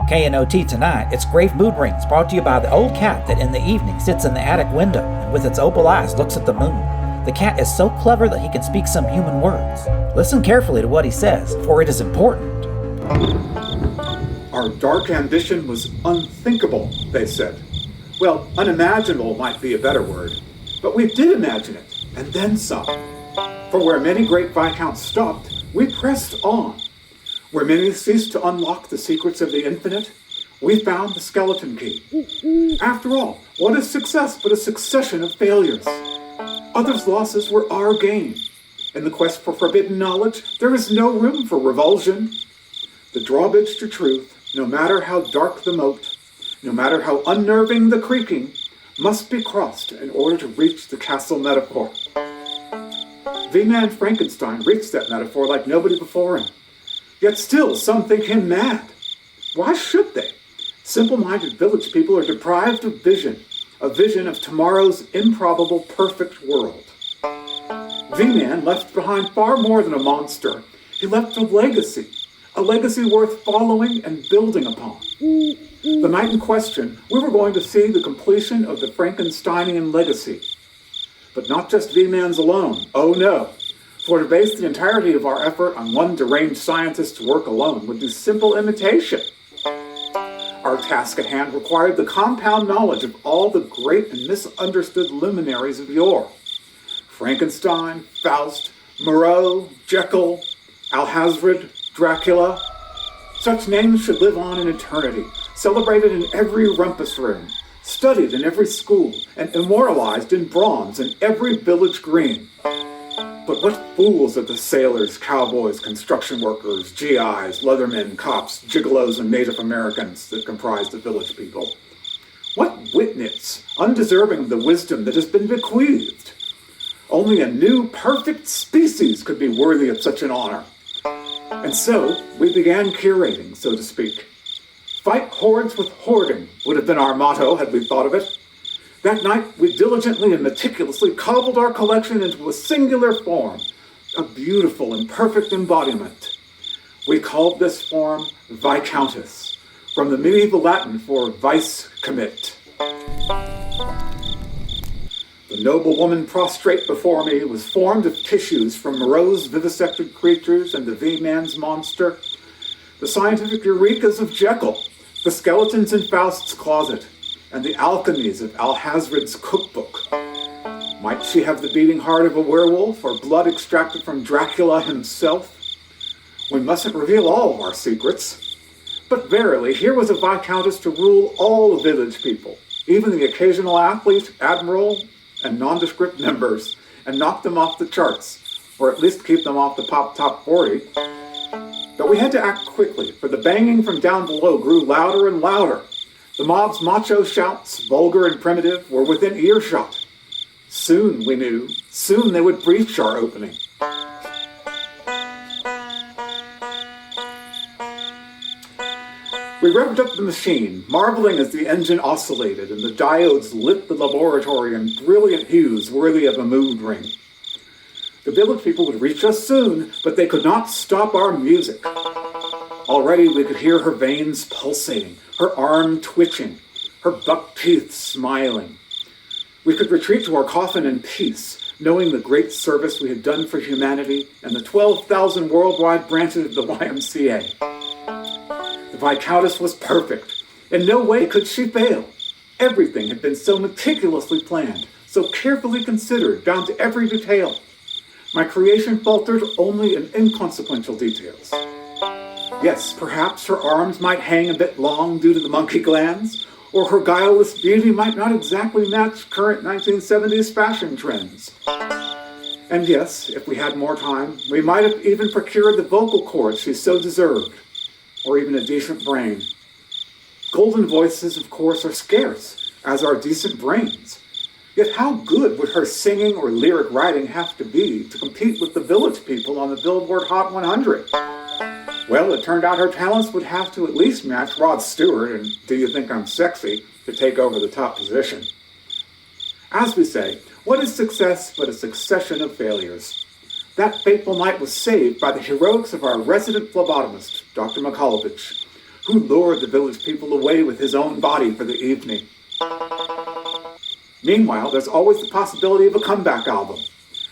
K&OT tonight, it's Grave Mood Rings, brought to you by the old cat that in the evening sits in the attic window and with its opal eyes looks at the moon. The cat is so clever that he can speak some human words. Listen carefully to what he says, for it is important. Our dark ambition was unthinkable, they said. Well, unimaginable might be a better word, but we did imagine it, and then some. For where many great viscounts stopped, we pressed on. Where many ceased to unlock the secrets of the infinite, we found the skeleton key. After all, what is success but a succession of failures? Others' losses were our gain. In the quest for forbidden knowledge, there is no room for revulsion. The drawbridge to truth, no matter how dark the moat, no matter how unnerving the creaking, must be crossed in order to reach the castle metaphor. V-Man Frankenstein reached that metaphor like nobody before him. Yet still, some think him mad. Why should they? Simple-minded village people are deprived of vision, a vision of tomorrow's improbable perfect world. V-Man left behind far more than a monster. He left a legacy worth following and building upon. The night in question, we were going to see the completion of the Frankensteinian legacy. But not just V-Man's alone, oh no. For to base the entirety of our effort on one deranged scientist's work alone would be simple imitation. Our task at hand required the compound knowledge of all the great and misunderstood luminaries of yore. Frankenstein, Faust, Moreau, Jekyll, Alhazred, Dracula. Such names should live on in eternity, celebrated in every rumpus room, studied in every school, and immortalized in bronze in every village green. But what fools are the sailors, cowboys, construction workers, GIs, leathermen, cops, gigolos, and Native Americans that comprise the village people? What witness, undeserving of the wisdom that has been bequeathed? Only a new, perfect species could be worthy of such an honor. And so, we began curating, so to speak. Fight hordes with hoarding would have been our motto had we thought of it. That night, we diligently and meticulously cobbled our collection into a singular form, a beautiful and perfect embodiment. We called this form Viscountess, from the medieval Latin for vice commit. The noble woman prostrate before me was formed of tissues from Moreau's vivisected creatures and the V-Man's monster, the scientific eurekas of Jekyll, the skeletons in Faust's closet, and the alchemies of Alhazred's cookbook. Might she have the beating heart of a werewolf or blood extracted from Dracula himself? We mustn't reveal all of our secrets. But verily, here was a viscountess to rule all the village people, even the occasional athlete, admiral, and nondescript members, and knock them off the charts, or at least keep them off the top 40. But we had to act quickly, for the banging from down below grew louder and louder. The mob's macho shouts, vulgar and primitive, were within earshot. Soon, we knew, soon they would breach our opening. We revved up the machine, marveling as the engine oscillated and the diodes lit the laboratory in brilliant hues worthy of a mood ring. The village people would reach us soon, but they could not stop our music. Already we could hear her veins pulsating, her arm twitching, her buck teeth smiling. We could retreat to our coffin in peace, knowing the great service we had done for humanity and the 12,000 worldwide branches of the YMCA. The Viscountess was perfect. In no way could she fail. Everything had been so meticulously planned, so carefully considered down to every detail. My creation faltered only in inconsequential details. Yes, perhaps her arms might hang a bit long due to the monkey glands, or her guileless beauty might not exactly match current 1970s fashion trends. And yes, if we had more time, we might have even procured the vocal cords she so deserved, or even a decent brain. Golden voices, of course, are scarce, as are decent brains. Yet how good would her singing or lyric writing have to be to compete with the village people on the Billboard Hot 100? Well, it turned out her talents would have to at least match Rod Stewart and Do You Think I'm Sexy to take over the top position. As we say, what is success but a succession of failures? That fateful night was saved by the heroics of our resident phlebotomist, Dr. Mikhailovich, who lured the village people away with his own body for the evening. Meanwhile, there's always the possibility of a comeback album.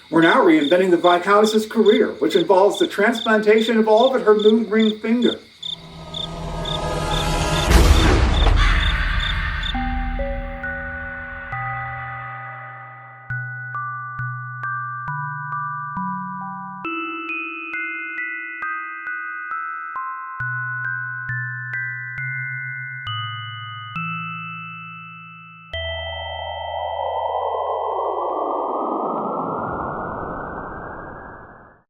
We're now reinventing the Viscountess's career, which involves the transplantation of all but her moon ring finger.